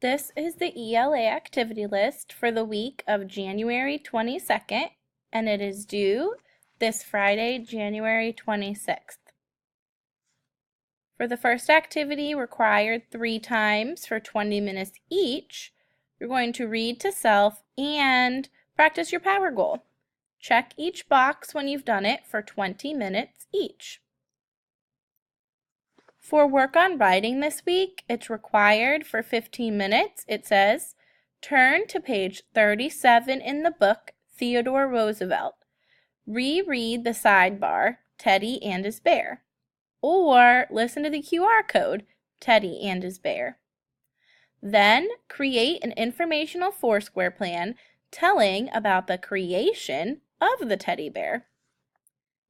This is the ELA activity list for the week of January 22nd, and it is due this Friday, January 26th. For the first activity, required 3 times for 20 minutes each, you're going to read to self and practice your power goal. Check each box when you've done it for 20 minutes each. For work on writing this week, it's required for 15 minutes. It says, turn to page 37 in the book, Theodore Roosevelt. Reread the sidebar, Teddy and his bear. Or listen to the QR code, Teddy and his bear. Then create an informational Foursquare plan telling about the creation of the teddy bear.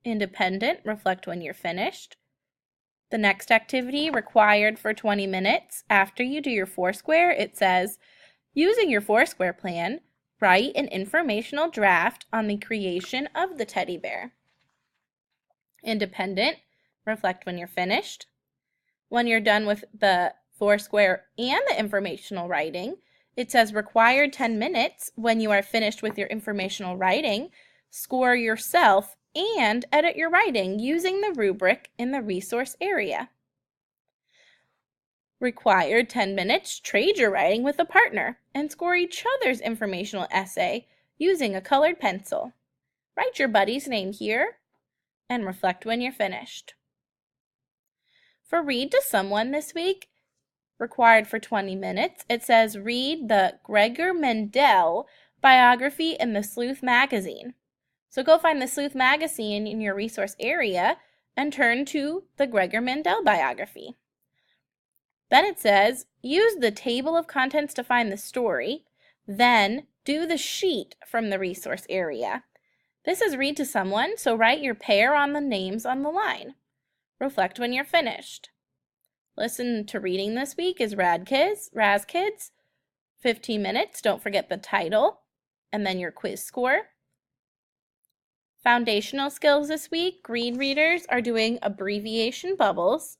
Independent, reflect when you're finished. The next activity, required for 20 minutes. After you do your Foursquare, it says, using your Foursquare plan, write an informational draft on the creation of the teddy bear. Independent, reflect when you're finished. When you're done with the Foursquare and the informational writing, it says required 10 minutes. When you are finished with your informational writing, score yourself and edit your writing using the rubric in the resource area. Required 10 minutes, trade your writing with a partner and score each other's informational essay using a colored pencil. Write your buddy's name here and reflect when you're finished. For read to someone this week, required for 20 minutes, it says read the Gregor Mendel biography in the Sleuth magazine. So go find the Sleuth magazine in your resource area and turn to the Gregor Mendel biography. Then it says, use the table of contents to find the story, then do the sheet from the resource area. This is read to someone, so write your pair on the names on the line. Reflect when you're finished. Listen to reading this week is Raz Kids. 15 minutes, don't forget the title, and then your quiz score. Foundational skills this week, green readers are doing abbreviation bubbles.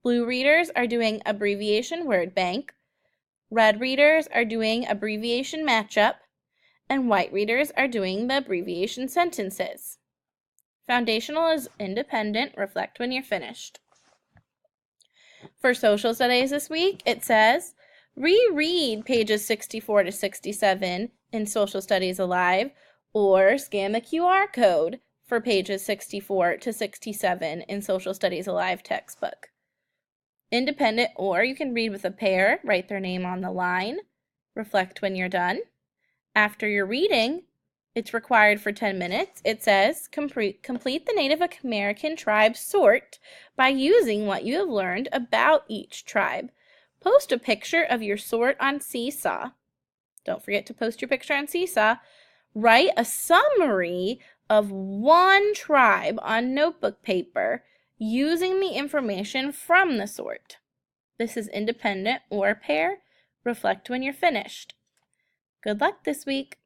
Blue readers are doing abbreviation word bank. Red readers are doing abbreviation matchup. And white readers are doing the abbreviation sentences. Foundational is independent, reflect when you're finished. For social studies this week, it says, reread pages 64 to 67 in Social Studies Alive, or scan the QR code for pages 64 to 67 in Social Studies Alive textbook. Independent, or you can read with a pair, write their name on the line, reflect when you're done. After your reading, it's required for 10 minutes. It says, complete the Native American tribe sort by using what you have learned about each tribe. Post a picture of your sort on Seesaw. Don't forget to post your picture on Seesaw. Write a summary of one tribe on notebook paper using the information from the sort. This is independent or pair. Reflect when you're finished. Good luck this week.